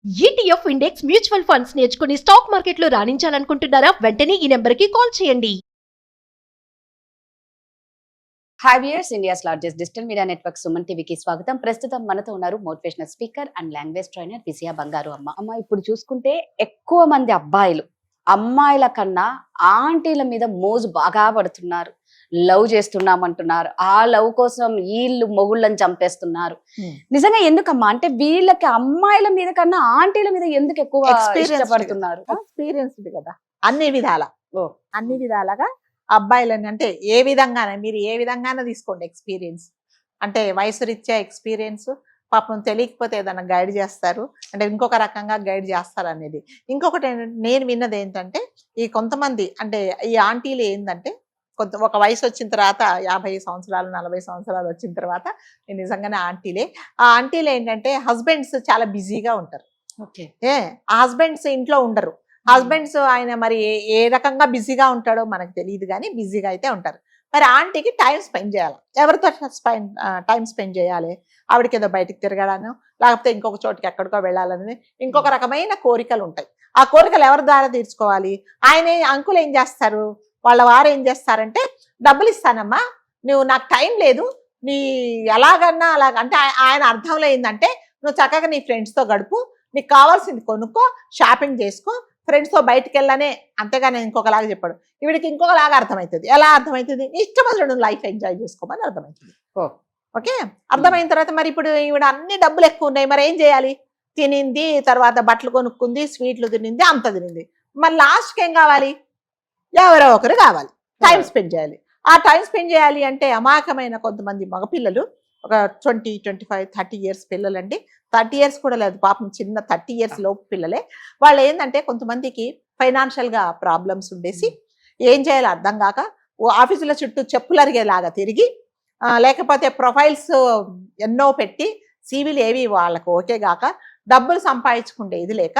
ETF index mutual funds నేర్చుకుని stock మార్కెట్లో రాణించాలనుకుంటున్నారా? వెంటనే ఈ నెంబర్కి కాల్ చేయండి. Hi viewers, India's largest digital media network Suman టీవీకి స్వాగతం. ప్రస్తుతం మనతో ఉన్నారు motivational speaker and language trainer Vijaya Bangaru Amma. ఇప్పుడు చూసుకుంటే ఎక్కువ మంది అమ్మాయిల కన్నా ఆంటీల మీద మోజు బాగా పడుతున్నారు. లవ్ చేస్తున్నామంటున్నారు. ఆ లవ్ కోసం వీళ్ళు మొగుళ్ళని చంపేస్తున్నారు. నిజంగా ఎందుకమ్మా? అంటే వీళ్ళకి అమ్మాయిల మీద కన్నా ఆంటీల మీద ఎందుకు ఎక్కువ ఇష్టపడుతున్నారు? ఎక్స్పీరియన్స్ కదా అన్ని విధాలుగా అబ్బాయిలని, అంటే ఏ విధంగానే మీరు ఏ విధంగానే తీసుకోండి. ఎక్స్పీరియన్స్ అంటే వయసు రీత్యా ఎక్స్పీరియన్స్, పాపం తెలియకపోతే ఏదైనా గైడ్ చేస్తారు, అంటే ఇంకొక రకంగా గైడ్ చేస్తారు అనేది. ఇంకొకటి నేను విన్నది ఏంటంటే, ఈ కొంతమంది అంటే ఈ ఆంటీలు ఏంటంటే, ఒక వయసు వచ్చిన తర్వాత 50 సంవత్సరాలు 40 సంవత్సరాలు వచ్చిన తర్వాత నిజంగానే ఆంటీలే. ఆ ఆంటీలు ఏంటంటే హస్బెండ్స్ చాలా బిజీగా ఉంటారు. ఆ హస్బెండ్స్ ఇంట్లో ఉండరు. హస్బెండ్స్ ఆయన మరి ఏ రకంగా బిజీగా ఉంటాడో మనకు తెలియదు, కానీ బిజీగా అయితే ఉంటారు. మరి ఆంటీకి టైం స్పెండ్ చేయాలి. ఎవరితో టైం స్పెండ్ చేయాలి? ఆవిడకి ఏదో బయటికి తిరగడాను, లేకపోతే ఇంకొక చోటుకి ఎక్కడికో వెళ్ళాలనేది ఇంకొక రకమైన కోరికలు ఉంటాయి. ఆ కోరికలు ఎవరి ద్వారా తీర్చుకోవాలి? ఆయన అంకులు ఏం చేస్తారు, వాళ్ళ వారు ఏం చేస్తారంటే, డబ్బులు ఇస్తానమ్మా, నువ్వు నాకు టైం లేదు, నీ ఎలాగన్నా అలాగ, అంటే ఆయన అర్థంలో ఏంటంటే, నువ్వు చక్కగా నీ ఫ్రెండ్స్తో గడుపు, నీకు కావాల్సింది కొనుక్కో, షాపింగ్ చేసుకో, ఫ్రెండ్స్తో బయటకు వెళ్ళనే, అంతేగాని ఇంకొకలాగా చెప్పాడు. ఈవిడికి ఇంకొకలాగా అర్థమవుతుంది. ఎలా అర్థమవుతుంది? ఇష్టమైన నువ్వు లైఫ్ ఎంజాయ్ చేసుకోమని అర్థమవుతుంది. ఓకే, అర్థమైన తర్వాత మరి ఇప్పుడు ఈవిడ అన్ని డబ్బులు ఎక్కువ ఉన్నాయి, మరి ఏం చేయాలి? తినింది, తర్వాత బట్టలు కొనుక్కుంది, స్వీట్లు తినింది, అంత తినింది, మరి లాస్ట్కి ఏం కావాలి? ఎవరో ఒకరు కావాలి, టైం స్పెండ్ చేయాలి. ఆ టైం స్పెండ్ చేయాలి అంటే అమాయకమైన కొంతమంది మగపిల్లలు, ఒక 20, 25, 30 years పిల్లలు అండి. 30 years కూడా లేదు పాపం, చిన్న 30 years లోపు పిల్లలే. వాళ్ళు ఏంటంటే కొంతమందికి ఫైనాన్షియల్గా ప్రాబ్లమ్స్ ఉండేసి ఏం చేయాలో అర్థం కాక ఆఫీసుల చుట్టూ చెప్పులు అరిగేలాగా తిరిగి, లేకపోతే ప్రొఫైల్స్ ఎన్నో పెట్టి సీవీలు ఏవి వాళ్ళకు ఓకే గాక డబ్బులు సంపాదించుకుంటే ఇది లేక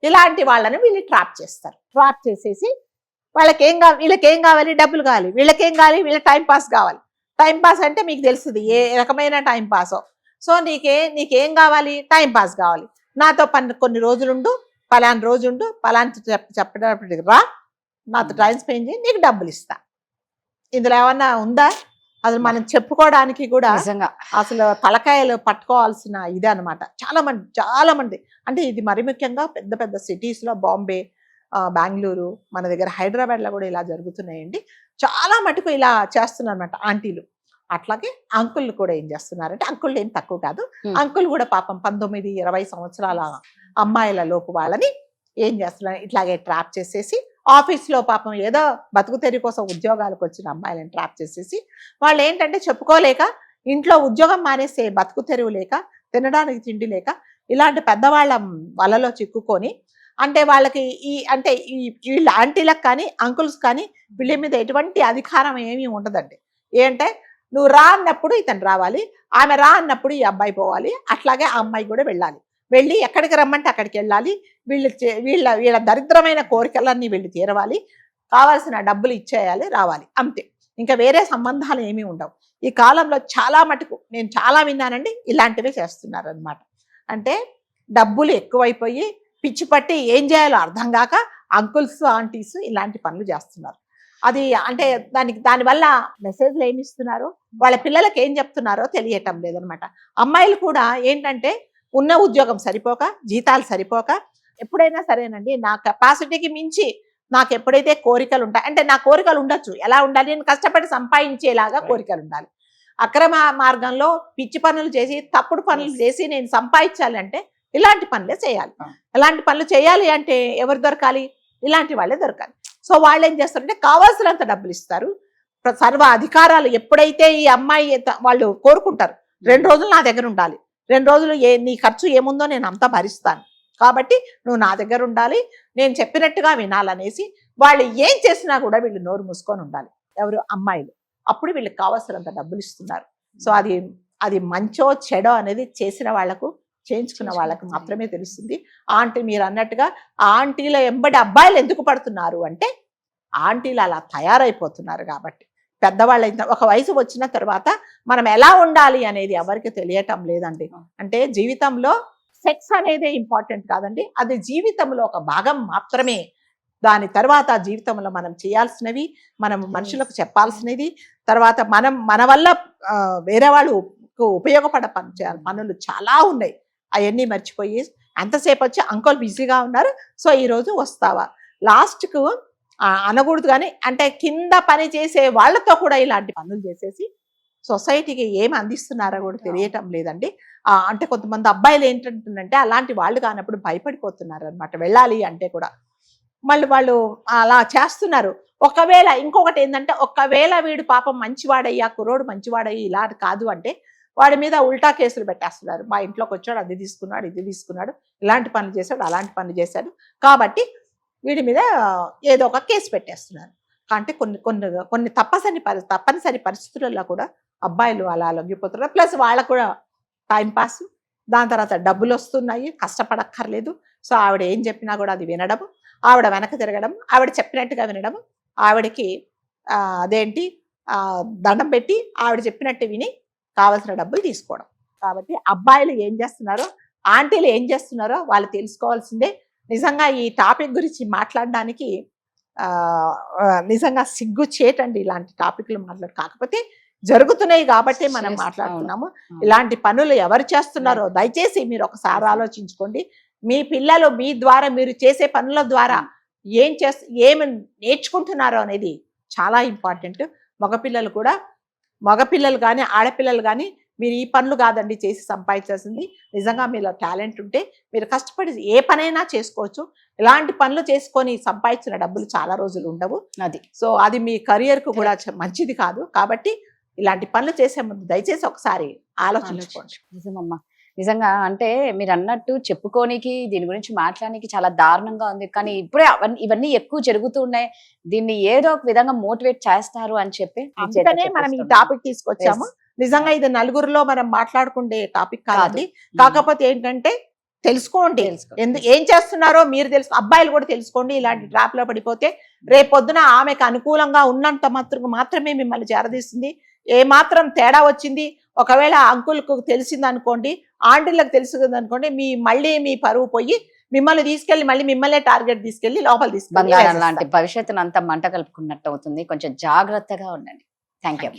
ఇలాంటి వాళ్ళని వీళ్ళు ట్రాప్ చేస్తారు. ట్రాప్ చేసేసి వీళ్ళకేం కావాలి? డబ్బులు కావాలి. వీళ్ళకేం కావాలి? వీళ్ళ టైం పాస్ కావాలి. టైం పాస్ అంటే మీకు తెలుస్తుంది ఏ రకమైన టైం పాసో. సో నీకేం కావాలి? టైం పాస్ కావాలి. నాతో కొన్ని రోజులుండు, పలానా రోజుండు, పలానా చెప్పేటప్పటికి రా, నాతో టైం స్పెండ్ చేయి, నీకు డబ్బులు ఇస్తా. ఇందులో ఏమన్నా ఉందా? అసలు మనం చెప్పుకోవడానికి కూడా అసలు తలకాయలు పట్టుకోవాల్సిన ఇదే అనమాట. చాలా మంది అంటే ఇది మరి ముఖ్యంగా పెద్ద పెద్ద సిటీస్లో, బాంబే, బెంగళూరు, మన దగ్గర హైదరాబాద్లో కూడా ఇలా జరుగుతున్నాయండి. చాలా మటుకు ఇలా చేస్తున్నారు అనమాట ఆంటీలు. అట్లాగే అంకుళ్ళు కూడా ఏం చేస్తున్నారంటే, అంకుళ్ళు ఏం తక్కువ కాదు, అంకుల్ కూడా పాపం 19, 20 సంవత్సరాల అమ్మాయిల లోపు వాళ్ళని ఏం చేస్తున్నారు, ఇట్లాగే ట్రాప్ చేసేసి ఆఫీస్లో పాపం ఏదో బతుకు తెరి కోసం ఉద్యోగాలకు వచ్చిన అమ్మాయిలను ట్రాప్ చేసేసి వాళ్ళు ఏంటంటే చెప్పుకోలేక, ఇంట్లో ఉద్యోగం మానేసే బతుకు తెరువు లేక, తినడానికి తిండి లేక, ఇలాంటి పెద్దవాళ్ళ వలలో చిక్కుకొని, అంటే వాళ్ళకి వీళ్ళ ఆంటీలకు కానీ అంకుల్స్ కానీ వీళ్ళ మీద ఎటువంటి అధికారం ఏమీ ఉండదండి. ఏంటంటే నువ్వు రా అన్నప్పుడు ఇతను రావాలి, ఆమె రా అన్నప్పుడు ఈ అబ్బాయి పోవాలి, అట్లాగే ఆ అమ్మాయి కూడా వెళ్ళాలి. వెళ్ళి ఎక్కడికి రమ్మంటే అక్కడికి వెళ్ళాలి. వీళ్ళ దరిద్రమైన కోరికలన్నీ వీళ్ళు తీరవాలి, కావాల్సిన డబ్బులు ఇచ్చేయాలి, రావాలి, అంతే. ఇంకా వేరే సంబంధాలు ఏమీ ఉండవు. ఈ కాలంలో చాలా మటుకు నేను చాలా విన్నానండి, ఇలాంటివే చేస్తున్నారు అనమాట. అంటే డబ్బులు ఎక్కువైపోయి పిచ్చి పట్టి ఏం చేయాలో అర్థం కాక అంకుల్స్, ఆంటీస్ ఇలాంటి పనులు చేస్తున్నారు. అది అంటే దానివల్ల మెసేజ్లు ఏమి ఇస్తున్నారో, వాళ్ళ పిల్లలకి ఏం చెప్తున్నారో తెలియటం లేదనమాట. అమ్మాయిలు కూడా ఏంటంటే ఉన్న ఉద్యోగం సరిపోక, జీతాలు సరిపోక, ఎప్పుడైనా సరేనండి నా కెపాసిటీకి మించి నాకు ఎప్పుడైతే కోరికలు ఉంటాయి, అంటే నా కోరికలు ఉండొచ్చు, ఎలా ఉండాలి, నేను కష్టపడి సంపాదించేలాగా కోరికలు ఉండాలి. అక్రమ మార్గంలో పిచ్చి పనులు చేసి, తప్పుడు పనులు చేసి నేను సంపాదించాలి అంటే ఇలాంటి పనులే చేయాలి. ఇలాంటి పనులు చేయాలి అంటే ఎవరు దొరకాలి? ఇలాంటి వాళ్ళే దొరకాలి. సో వాళ్ళు ఏం చేస్తారంటే కావాల్సినంత డబ్బులు ఇస్తారు. సర్వ అధికారాలు ఎప్పుడైతే ఈ అమ్మాయి వాళ్ళు కోరుకుంటారు, 2 రోజులు నా దగ్గర ఉండాలి, 2 రోజులు నీ ఖర్చు ఏముందో నేను అంతా భరిస్తాను, కాబట్టి నువ్వు నా దగ్గర ఉండాలి, నేను చెప్పినట్టుగా వినాలనేసి వాళ్ళు ఏం చేసినా కూడా వీళ్ళు నోరు మూసుకొని ఉండాలి. ఎవరు? అమ్మాయిలు. అప్పుడు వీళ్ళకి కావాల్సినంత డబ్బులు ఇస్తున్నారు. సో అది మంచో చెడో అనేది చేసిన వాళ్లకు, చేయించుకున్న వాళ్ళకి మాత్రమే తెలుస్తుంది. ఆంటీ మీరు అన్నట్టుగా ఆంటీల ఎంబడి అబ్బాయిలు ఎందుకు పడుతున్నారు అంటే, ఆంటీలు అలా తయారైపోతున్నారు కాబట్టి. పెద్దవాళ్ళు ఒక వయసు వచ్చిన తర్వాత మనం ఎలా ఉండాలి అనేది ఎవరికి తెలియటం లేదండి. అంటే జీవితంలో సెక్స్ అనేది ఇంపార్టెంట్ కాదండి, అది జీవితంలో ఒక భాగం మాత్రమే. దాని తర్వాత జీవితంలో మనం చేయాల్సినవి, మనం మనుషులకు చెప్పాల్సినవి, తర్వాత మనం మన వల్ల వేరే వాళ్ళు ఉపయోగపడ పనులు చాలా ఉన్నాయి. అవన్నీ మర్చిపోయి అంతసేపు వచ్చి అంకుల్ బిజీగా ఉన్నారు, సో ఈరోజు వస్తావా, లాస్ట్కు అనకూడదు. కానీ అంటే కింద పని చేసే వాళ్ళతో కూడా ఇలాంటి పనులు చేసేసి సొసైటీకి ఏమి అందిస్తున్నారో కూడా తెలియటం లేదండి. అంటే కొంతమంది అబ్బాయిలు ఏంటంటుందంటే అలాంటి వాళ్ళు కానప్పుడు భయపడిపోతున్నారు అనమాట, వెళ్ళాలి అంటే కూడా. మళ్ళీ వాళ్ళు అలా చేస్తున్నారు. ఒకవేళ ఇంకొకటి ఏంటంటే, ఒకవేళ వీడు పాపం మంచివాడయ్యా, కుర్రోడు మంచివాడయ్యి ఇలా కాదు అంటే వాడి మీద ఉల్టా కేసులు పెట్టేస్తున్నారు. మా ఇంట్లోకి వచ్చాడు, అది తీసుకున్నాడు, ఇది తీసుకున్నాడు, ఇలాంటి పనులు చేశాడు, అలాంటి పనులు చేశాడు, కాబట్టి వీడి మీద ఏదో ఒక కేసు పెట్టేస్తున్నారు. అంటే కొన్ని తప్పనిసరి పరిస్థితులలో కూడా అబ్బాయిలు అలా లొంగిపోతున్నారు. ప్లస్ వాళ్ళకు కూడా టైంపాస్, దాని తర్వాత డబ్బులు వస్తున్నాయి, కష్టపడక్కర్లేదు. సో ఆవిడ ఏం చెప్పినా కూడా అది వినడం, ఆవిడ వెనక తిరగడం, ఆవిడ చెప్పినట్టుగా వినడం, ఆవిడకి అదేంటి దండం పెట్టి ఆవిడ చెప్పినట్టు విని కావాల్సిన డబ్బులు తీసుకోవడం. కాబట్టి అబ్బాయిలు ఏం చేస్తున్నారో, ఆంటీలు ఏం చేస్తున్నారో వాళ్ళు తెలుసుకోవాల్సిందే. నిజంగా ఈ టాపిక్ గురించి మాట్లాడడానికి నిజంగా సిగ్గు చేటండి ఇలాంటి టాపిక్లు కాకపోతే జరుగుతున్నాయి కాబట్టి మనం మాట్లాడుతున్నాము. ఇలాంటి పనులు ఎవరు చేస్తున్నారో దయచేసి మీరు ఒకసారి ఆలోచించుకోండి. మీ పిల్లలు మీ ద్వారా, మీరు చేసే పనుల ద్వారా ఏమి నేర్చుకుంటున్నారో అనేది చాలా ఇంపార్టెంట్. మగపిల్లలు కానీ ఆడపిల్లలు కానీ మీరు ఈ పనులు కాదండి చేసి సంపాదించాల్సింది. నిజంగా మీలో టాలెంట్ ఉంటే మీరు కష్టపడి ఏ పనైనా చేసుకోవచ్చు. ఇలాంటి పనులు చేసుకొని సంపాదించిన డబ్బులు చాలా రోజులు ఉండవు. అది మీ కెరియర్కు కూడా మంచిది కాదు. కాబట్టి ఇలాంటి పనులు చేసే ముందు దయచేసి ఒకసారి ఆలోచించుకోండి. నిజమమ్మా, నిజంగా అంటే మీరు అన్నట్టు చెప్పుకోనికి, దీని గురించి మాట్లాడడానికి చాలా దారుణంగా ఉంది. కానీ ఇప్పుడే ఇవన్నీ ఎక్కువ జరుగుతూ ఉన్నాయి. దీన్ని ఏదో ఒక విధంగా మోటివేట్ చేస్తారు అని చెప్పి అందుకనే మనం ఈ టాపిక్ తీసుకొచ్చాము. నిజంగా ఇది నలుగురిలో మనం మాట్లాడుకునే టాపిక్ కాదండి. కాకపోతే ఏంటంటే తెలుసుకోండి, ఏం చేస్తున్నారో మీరు అబ్బాయిలు కూడా తెలుసుకోండి. ఇలాంటి ట్రాప్ లో పడిపోతే రేపొద్దున ఆమెకు అనుకూలంగా ఉన్నంత మాత్రమే మిమ్మల్ని చేరదీస్తుంది. ఏ మాత్రం తేడా వచ్చింది, ఒకవేళ అంకుల్కు తెలిసింది అనుకోండి, ఆంటీలకు తెలిసింది అనుకోండి, మళ్ళీ మీ పరువు పోయి మిమ్మల్ని తీసుకెళ్లి మళ్ళీ మిమ్మల్ని టార్గెట్ తీసుకెళ్లి లోపల తీసుకెళ్ళి లాంటి భవిష్యత్తును అంతా మంట కలుపుకున్నట్టు అవుతుంది. కొంచెం జాగ్రత్తగా ఉండండి. Thank you.